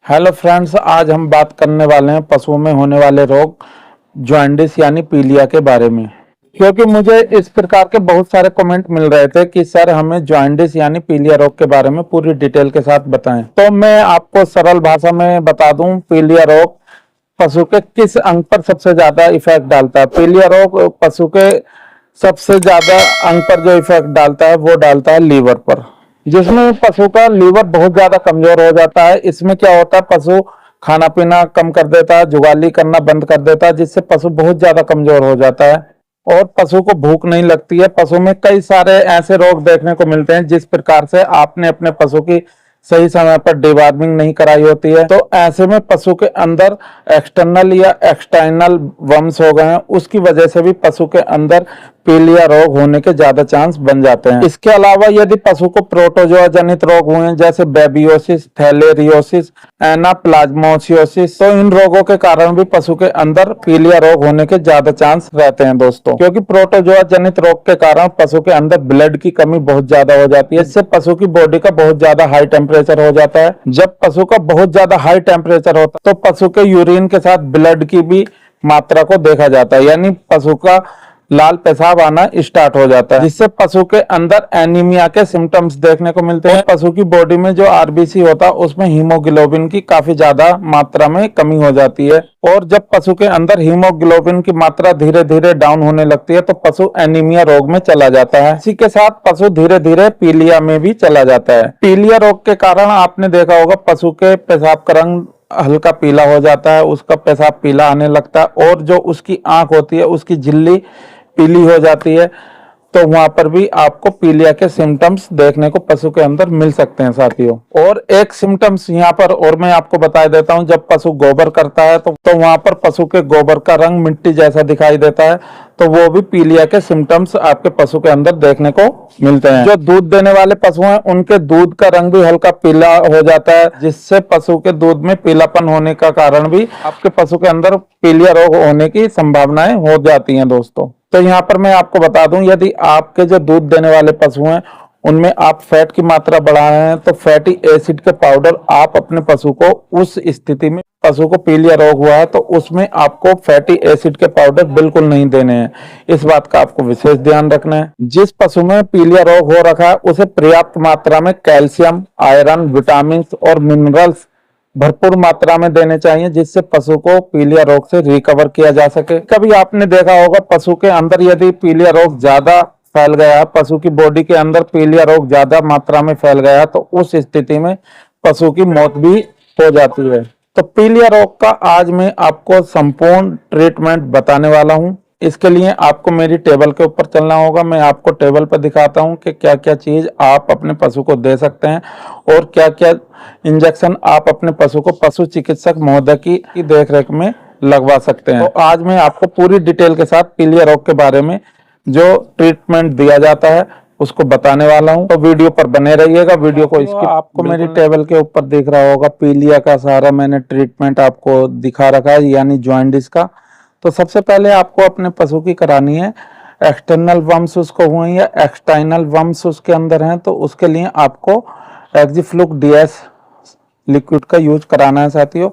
Hello friends, आज हम बात करने वाले हैं पशुओं में होने वाले रोग जॉन्डिस यानी पीलिया के बारे में। क्योंकि मुझे इस प्रकार के बहुत सारे कमेंट मिल रहे थे कि सर हमें जॉन्डिस यानी पीलिया रोग के बारे में पूरी डिटेल के साथ बताएं। तो मैं आपको सरल भाषा में बता दूं, पीलिया रोग पशु के किस अंग पर सबसे ज्यादा इफेक्ट डालता है। पीलिया रोग पशु के सबसे ज्यादा अंग पर जो इफेक्ट डालता है वो डालता है लीवर पर, जिसमें पशु का लीवर बहुत ज्यादा कमजोर हो जाता है। इसमें क्या होता है, पशु खाना पीना कम कर देता है, जुगाली करना बंद कर देता है, जिससे पशु बहुत ज्यादा कमजोर हो जाता है और पशु को भूख नहीं लगती है। पशु में कई सारे ऐसे रोग देखने को मिलते हैं जिस प्रकार से आपने अपने पशु की सही समय पर डिवॉर्मिंग नहीं कराई होती है, तो ऐसे में पशु के अंदर एक्सटर्नल या एक्सटाइनल वर्म्स हो गए हैं, उसकी वजह से भी पशु के अंदर पीलिया रोग होने के ज्यादा चांस बन जाते हैं। इसके अलावा यदि पशु को प्रोटोजोआ जनित रोग हुए जैसे बेबियोसिस, थैलेरियोसिस, एनाप्लाज्मोसियोसिस, तो इन रोगों के कारण भी पशु के अंदर पीलिया रोग होने के ज्यादा चांस रहते हैं दोस्तों। क्योंकि प्रोटोजोआ जनित रोग के कारण पशु के अंदर ब्लड की कमी बहुत ज्यादा हो जाती है। इससे पशु की बॉडी का बहुत ज्यादा हाई टेम्परेचर हो जाता है। जब पशु का बहुत ज्यादा हाई टेम्परेचर होता है तो पशु के यूरिन के साथ ब्लड की भी मात्रा को देखा जाता है, यानी पशु का लाल पेशाब आना स्टार्ट हो जाता है, जिससे पशु के अंदर एनीमिया के सिम्टम्स देखने को मिलते हैं। पशु की बॉडी में जो आरबीसी होता है उसमें हीमोग्लोबिन की काफी ज्यादा मात्रा में कमी हो जाती है और जब पशु के अंदर हीमोग्लोबिन की मात्रा धीरे धीरे डाउन होने लगती है तो पशु एनीमिया रोग में चला जाता है। इसी के साथ पशु धीरे धीरे पीलिया में भी चला जाता है। पीलिया रोग के कारण आपने देखा होगा पशु के पेशाब का रंग हल्का पीला हो जाता है, उसका पेशाब पीला आने लगता है और जो उसकी आंख होती है उसकी झिल्ली पीली हो जाती है। तो वहां पर भी आपको पीलिया के सिम्टम्स देखने को पशु के अंदर मिल सकते हैं साथियों। और एक सिम्टम्स यहाँ पर और मैं आपको बता देता हूँ, जब पशु गोबर करता है तो वहां पर पशु के गोबर का रंग मिट्टी जैसा दिखाई देता है, तो वो भी पीलिया के सिम्टम्स आपके पशु के अंदर देखने को मिलते हैं। जो दूध देने वाले पशु हैं उनके दूध का रंग भी हल्का पीला हो जाता है, जिससे पशु के दूध में पीलापन होने का कारण भी आपके पशु के अंदर पीलिया रोग होने की संभावनाएं हो जाती हैं दोस्तों। तो यहाँ पर मैं आपको बता दूं, यदि आपके जो दूध देने वाले पशु हैं उनमें आप फैट की मात्रा बढ़ा रहे हैं तो फैटी एसिड के पाउडर आप अपने पशु को, उस स्थिति में पशु को पीलिया रोग हुआ है तो उसमें आपको फैटी एसिड के पाउडर बिल्कुल नहीं देने हैं। इस बात का आपको विशेष ध्यान रखना है। जिस पशु में पीलिया रोग हो रखा है उसे पर्याप्त मात्रा में कैल्शियम, आयरन, विटामिन और मिनरल्स भरपूर मात्रा में देने चाहिए, जिससे पशु को पीलिया रोग से रिकवर किया जा सके। कभी आपने देखा होगा पशु के अंदर यदि पीलिया रोग ज्यादा फैल गया, पशु की बॉडी के अंदर पीलिया रोग ज्यादा मात्रा में फैल गया तो उस स्थिति में पशु की मौत भी हो जाती है। तो पीलिया रोग का आज मैं आपको संपूर्ण ट्रीटमेंट बताने वाला हूं। इसके लिए आपको मेरी टेबल के ऊपर चलना होगा। मैं आपको टेबल पर दिखाता हूं कि क्या क्या चीज आप अपने पशु को दे सकते हैं और क्या क्या इंजेक्शन आप अपने पशु को पशु चिकित्सक महोदय की देखरेख में लगवा सकते हैं। तो आज मैं आपको पूरी डिटेल के साथ पीलिया रोग के बारे में जो ट्रीटमेंट दिया जाता है उसको बताने वाला हूं, तो वीडियो पर बने रहिएगा। वीडियो को इसकी आपको मेरी टेबल के ऊपर दिख रहा होगा पीलिया का सारा मैंने ट्रीटमेंट आपको दिखा रखा है, यानी जॉन्डिस का। तो सबसे पहले आपको अपने पशु की करानी है एक्सटर्नल वर्म्स उसको हुए या एक्सटाइनल वर्म्स उसके अंदर हैं, तो उसके लिए आपको एक्जीफ्लूक DS लिक्विड का यूज कराना है साथियों।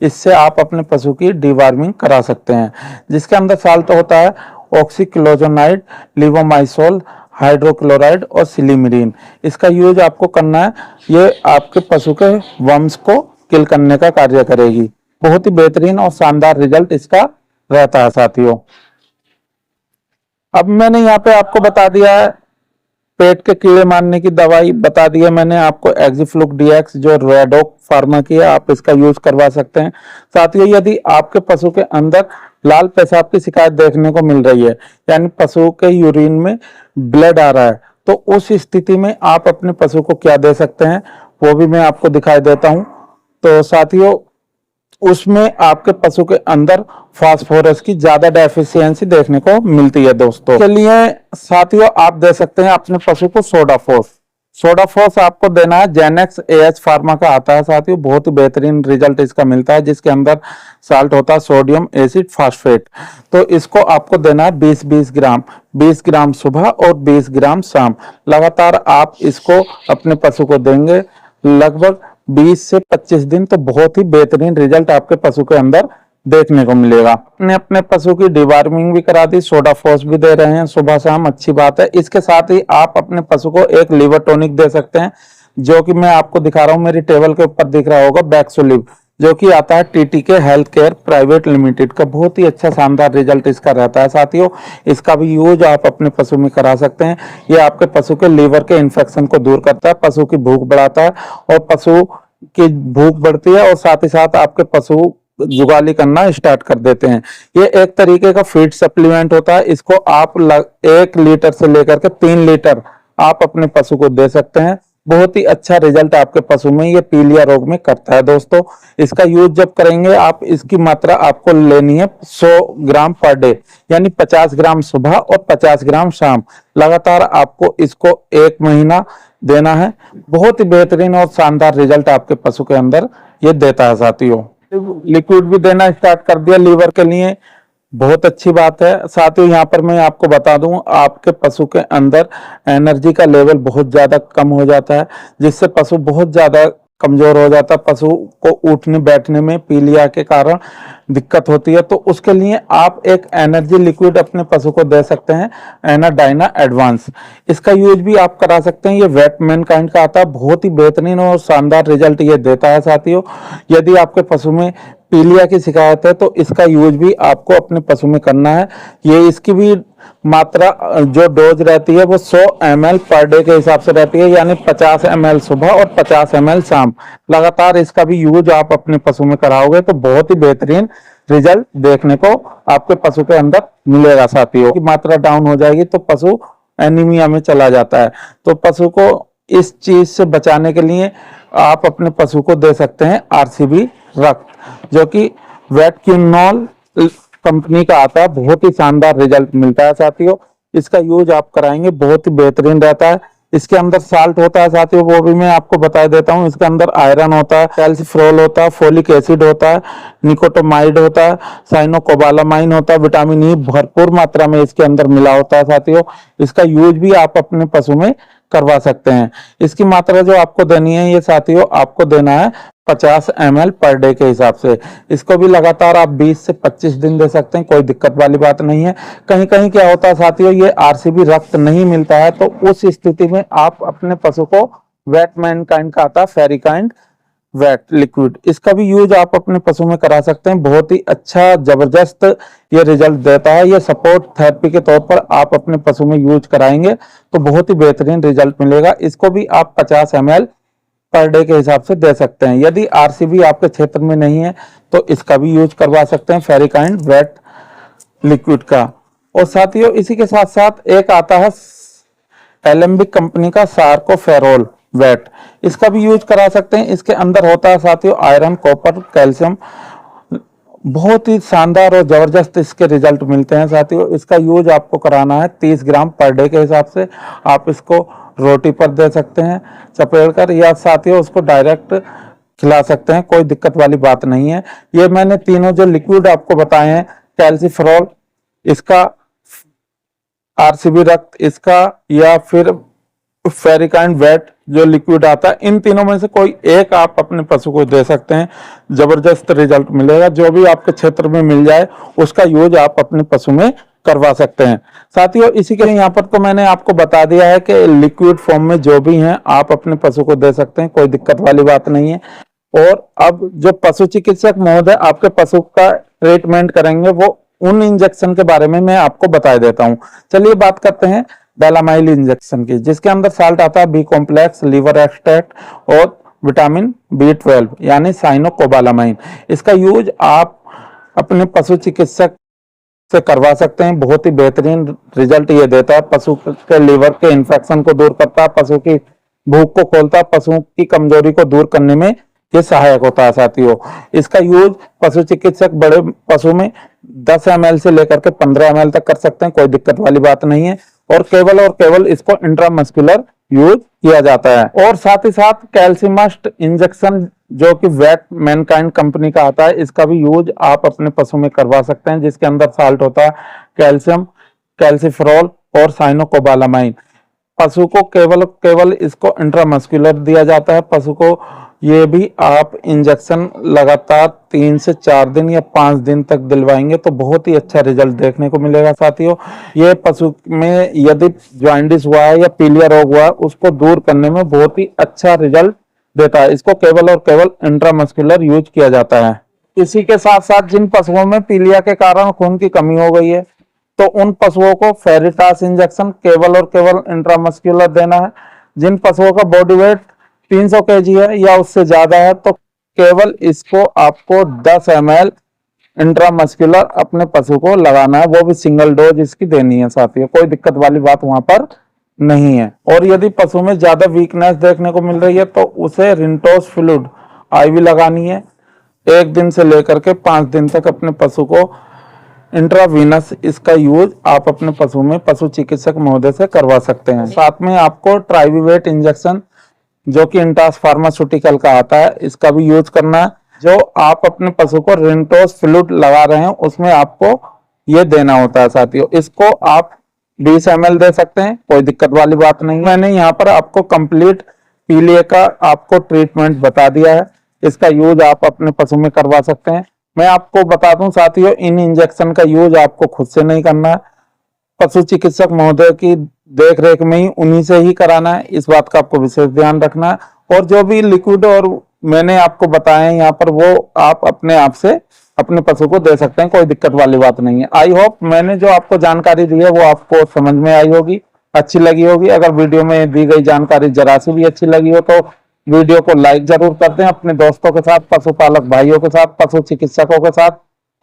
इससे आप अपने पशु की डिवॉर्मिंग करा सकते हैं, जिसके अंदर साल्ट होता है ऑक्सीक्लोजोनाइड, लिवोमाइसोल, हाइड्रोक्लोराइड और सिलीमिरीन। इसका यूज आपको करना है, ये आपके पशु के वर्म्स को किल करने का कार्य करेगी। बहुत ही बेहतरीन और शानदार रिजल्ट इसका रहता है साथियों। अब मैंने यहाँ पे आपको बता दिया है पेट के कीड़े मारने की दवाई बता दी है मैंने आपको, एक्जीफ्लूक DX जो रेडोक फार्मा की है, आप इसका यूज करवा सकते हैं। साथियों, यदि आपके पशु के अंदर लाल पेशाब की शिकायत देखने को मिल रही है, यानी पशु के यूरिन में ब्लड आ रहा है, तो उस स्थिति में आप अपने पशु को क्या दे सकते हैं वो भी मैं आपको दिखाई देता हूं। तो साथियों, उसमें आपके पशु के अंदर फास्फोरस की ज्यादा डेफिशिएंसी देखने को मिलती है दोस्तों। के लिए साथियों आप दे सकते हैं अपने पशु को सोडाफोस। सोडाफोस आपको देना है, जेनेक्स AH फार्मा का आता है साथियों। बहुत ही बेहतरीन रिजल्ट इसका मिलता है, जिसके अंदर साल्ट होता है सोडियम एसिड फास्फेट। तो इसको आपको देना है 20-20 ग्राम, 20 ग्राम सुबह और 20 ग्राम शाम। लगातार आप इसको अपने पशु को देंगे लगभग 20 से 25 दिन तो बहुत ही बेहतरीन रिजल्ट आपके पशु के अंदर देखने को मिलेगा। आपने अपने पशु की डिवार्मिंग भी करा दी, सोडा फोस भी दे रहे हैं सुबह शाम, अच्छी बात है। इसके साथ ही आप अपने पशु को एक लीवर टॉनिक दे सकते हैं, जो कि मैं आपको दिखा रहा हूं, मेरी टेबल के ऊपर दिख रहा होगा, बैक्सोलिव, जो कि आता है TTK health care private limited का। बहुत ही अच्छा शानदार रिजल्ट इसका रहता है साथियों। इसका भी यूज आप अपने पशु में करा सकते हैं। ये आपके पशु के लीवर के इन्फेक्शन को दूर करता है, पशु की भूख बढ़ाता है, और पशु की भूख बढ़ती है और साथ ही साथ आपके पशु जुगाली करना स्टार्ट कर देते हैं। ये एक तरीके का फीड सप्लीमेंट होता है। इसको आप 1 लीटर से लेकर के 3 लीटर आप अपने पशु को दे सकते हैं। बहुत ही अच्छा रिजल्ट आपके पशु में ये पीलिया रोग में करता है दोस्तों। इसका यूज जब करेंगे आप, इसकी मात्रा आपको लेनी है 100 ग्राम पर डे, यानी 50 ग्राम सुबह और 50 ग्राम शाम। लगातार आपको इसको 1 महीना देना है। बहुत ही बेहतरीन और शानदार रिजल्ट आपके पशु के अंदर ये देता है साथियों। लिक्विड भी देना स्टार्ट कर दिया लीवर के लिए, बहुत अच्छी बात है। साथ ही यहाँ पर मैं आपको बता दूं, आपके पशु के अंदर एनर्जी का लेवल बहुत ज्यादा कम हो जाता है, जिससे पशु बहुत ज्यादा कमजोर हो जाता है। पशु को उठने बैठने में पीलिया के कारण दिक्कत होती है, तो उसके लिए आप एक एनर्जी लिक्विड अपने पशु को दे सकते हैं, एनाडाइना एडवांस। इसका यूज भी आप करा सकते हैं। ये वेट मैनकाइंड का आता है, बहुत ही बेहतरीन और शानदार रिजल्ट ये देता है साथियों। यदि आपके पशु में पीलिया की शिकायत है तो इसका यूज भी आपको अपने पशु में करना है। ये इसकी भी मात्रा जो डोज रहती है वो 100 ml पर डे के हिसाब से रहती है, यानी 50 ml सुबह और 50 ml शाम। लगातार इसका भी यूज आप अपने पशु में कराओगे तो बहुत ही बेहतरीन रिजल्ट देखने को आपके पशु के अंदर मिलेगा साथियों। की मात्रा डाउन हो जाएगी तो पशु एनीमिया में चला जाता है। तो पशु को इस चीज से बचाने के लिए आप अपने पशु को दे सकते हैं आरसीबी रक्त, जो कि वेटक्यूनॉल कंपनी का आता है। बहुत ही शानदार रिजल्ट मिलता है साथियों। इसका यूज आप कराएंगे बहुत ही बेहतरीन रहता है। इसके अंदर साल्ट होता है साथियों, वो भी मैं आपको बता देता हूँ। इसके अंदर आयरन होता है, कैल्सिफ्रोल होता है, फोलिक एसिड होता है, निकोटोमाइड होता है, साइनोकोबालामाइन होता है, विटामिन ई भरपूर मात्रा में इसके अंदर मिला होता है साथियों। इसका यूज भी आप अपने पशु में करवा सकते हैं। इसकी मात्रा जो आपको देनी है ये साथियों, आपको देना है 50 ml पर डे के हिसाब से। इसको भी लगातार आप 20 से 25 दिन दे सकते हैं, कोई दिक्कत वाली बात नहीं है। कहीं कहीं क्या होता है साथियों, ये आरसीबी रक्त नहीं मिलता है, तो उस स्थिति में आप अपने पशु को वेट मैनकाइंड का आता है फेरिकाइंड वेट लिक्विड, इसका भी यूज आप अपने पशु में करा सकते हैं। बहुत ही अच्छा जबरदस्त ये रिजल्ट देता है। ये सपोर्ट थेरेपी के तौर पर आप अपने पशु में यूज कराएंगे तो बहुत ही बेहतरीन रिजल्ट मिलेगा। इसको भी आप 50 ml पर डे के हिसाब से दे सकते हैं। यदि आरसीबी आपके क्षेत्र में नहीं है तो इसका भी यूज करवा सकते हैं, फेरिकाइंड वेट लिक्विड का। और साथियों इसी के साथ साथ एक आता है एलेम्बिक कंपनी का सार्कोफेरोल वेट, इसका भी यूज करा सकते हैं। इसके अंदर होता है साथियों आयरन, कॉपर, कैल्शियम। बहुत ही शानदार और जबरदस्त इसके रिजल्ट मिलते हैं साथियों। इसका यूज आपको कराना है 30 ग्राम पर डे के हिसाब से। आप इसको रोटी पर दे सकते हैं चपेड़ कर, या साथियों उसको डायरेक्ट खिला सकते हैं, कोई दिक्कत वाली बात नहीं है। ये मैंने तीनों जो लिक्विड आपको बताए हैं, कैल्सिफ्रोल इसका, आरसीबी रक्त इसका, या फिर फेरिकाइंड वेट जो लिक्विड आता है, इन तीनों में से कोई एक आप अपने पशु को दे सकते हैं, जबरदस्त रिजल्ट मिलेगा। जो भी आपके क्षेत्र में मिल जाए उसका यूज आप अपने पशु में करवा सकते हैं साथियों। इसी के लिए यहाँ पर तो मैंने आपको बता दिया है कि लिक्विड फॉर्म में जो भी हैं आप अपने पशु को दे सकते हैं, कोई दिक्कत वाली बात नहीं है। और अब जो पशु चिकित्सक महोदय आपके पशु का ट्रीटमेंट करेंगे वो उन इंजेक्शन के बारे में मैं आपको बता देता हूँ। चलिए बात करते हैं बेलामाइल इंजेक्शन की, जिसके अंदर साल्ट आता है बी कॉम्प्लेक्स, लीवर एक्सट्रैक्ट और विटामिन B12 यानी साइनोकोबालामाइन। इसका यूज आप अपने पशु चिकित्सक से करवा सकते हैं। बहुत ही बेहतरीन रिजल्ट ये देता है। पशु के लीवर के इन्फेक्शन को दूर करता है, पशु की भूख को खोलता है, पशु की कमजोरी को दूर करने में ये सहायक होता है साथियों। इसका यूज पशु चिकित्सक बड़े पशु में 10 ml से लेकर के 15 ml तक कर सकते हैं, कोई दिक्कत वाली बात नहीं है। और केवल इसको इंट्रामस्कुलर यूज किया जाता है। और साथ ही साथ कैल्सिमस्ट इंजेक्शन जो कि वेट मैनकाइंड कंपनी का आता है, इसका भी यूज आप अपने पशु में करवा सकते हैं, जिसके अंदर साल्ट होता है कैल्शियम, कैल्सिफ्रोल और साइनोकोबालामाइन। पशु को केवल इसको इंट्रामस्कुलर दिया जाता है। पशु को ये भी आप इंजेक्शन लगातार 3 से 4 दिन या 5 दिन तक दिलवाएंगे तो बहुत ही अच्छा रिजल्ट देखने को मिलेगा साथियों। ये पशु में यदि जॉइंडिस हुआ है या पीलिया रोग हुआ है उसको दूर करने में बहुत ही अच्छा रिजल्ट देता है। इसको केवल और केवल इंट्रामस्कुलर यूज किया जाता है। इसी के साथ साथ जिन पशुओं में पीलिया के कारण खून की कमी हो गई है तो उन पशुओं को फेरिटास इंजेक्शन केवल और केवल इंट्रामस्कुलर देना है। जिन पशुओं का बॉडी वेट 300 केजी है या उससे ज्यादा है तो केवल इसको आपको 10 ml इंट्रामस्कुलर अपने पशु को लगाना है, वो भी सिंगल डोज इसकी देनी है साथियों। कोई दिक्कत वाली बात वहां पर नहीं है। और यदि पशु में ज्यादा वीकनेस देखने को मिल रही है तो उसे रिंटोस फ्लूइड IV लगानी है। 1 दिन से लेकर के 5 दिन तक अपने पशु को इंट्रावीनस इसका यूज आप अपने पशु में पशु चिकित्सक महोदय से करवा सकते हैं। साथ में आपको ट्राइवीवेट इंजेक्शन जो कि इंटास फार्मास्यूटिकल का आता है इसका भी यूज करना है। जो आप अपने पशु को रिंटोस फ्लूइड लगा रहे हैं उसमें आपको ये देना होता है साथियों। इसको आप 20 ml दे सकते हैं, कोई दिक्कत वाली बात नहीं। मैंने यहाँ पर आपको कंप्लीट पीलिया का आपको ट्रीटमेंट बता दिया है। इसका यूज आप अपने पशु में करवा सकते हैं। मैं आपको बता दूं साथियों, इन इंजेक्शन का यूज आपको खुद से नहीं करना है, पशु चिकित्सक महोदय की देख रेख में ही उन्हीं से ही कराना है। इस बात का आपको विशेष ध्यान रखना है। और जो भी लिक्विड और मैंने आपको बताया यहाँ पर वो आप अपने आप से अपने पशु को दे सकते हैं, कोई दिक्कत वाली बात नहीं है। आई होप मैंने जो आपको जानकारी दी है वो आपको समझ में आई होगी, अच्छी लगी होगी। अगर वीडियो में दी गई जानकारी जरा सी भी अच्छी लगी हो तो वीडियो को लाइक जरूर कर दें। अपने दोस्तों के साथ, पशुपालक भाइयों के साथ, पशु चिकित्सकों के साथ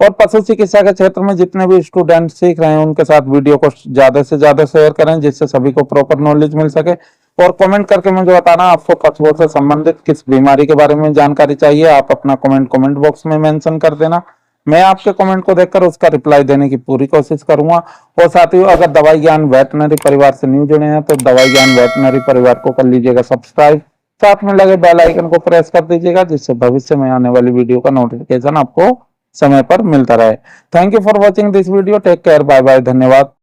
और पशु चिकित्सा के क्षेत्र में जितने भी स्टूडेंट सीख रहे हैं उनके साथ वीडियो को ज्यादा से ज्यादा शेयर करें जिससे सभी को प्रॉपर नॉलेज मिल सके। और कमेंट करके मुझे बताना आपको पशुओं से संबंधित किस बीमारी के बारे में जानकारी चाहिए। आप अपना कमेंट बॉक्स में मेंशन कर देना। मैं आपके कमेंट को देखकर उसका रिप्लाई देने की पूरी कोशिश करूंगा। और साथियों, अगर दवाई ज्ञान वेटनरी परिवार से न्यू जुड़े हैं तो दवाई ज्ञान वेटनरी परिवार को कर लीजिएगा सब्सक्राइब, साथ में लगे बेल आइकन को प्रेस कर दीजिएगा जिससे भविष्य में आने वाली वीडियो का नोटिफिकेशन आपको समय पर मिलता रहे। Thank you for watching this video. Take care, bye bye, धन्यवाद।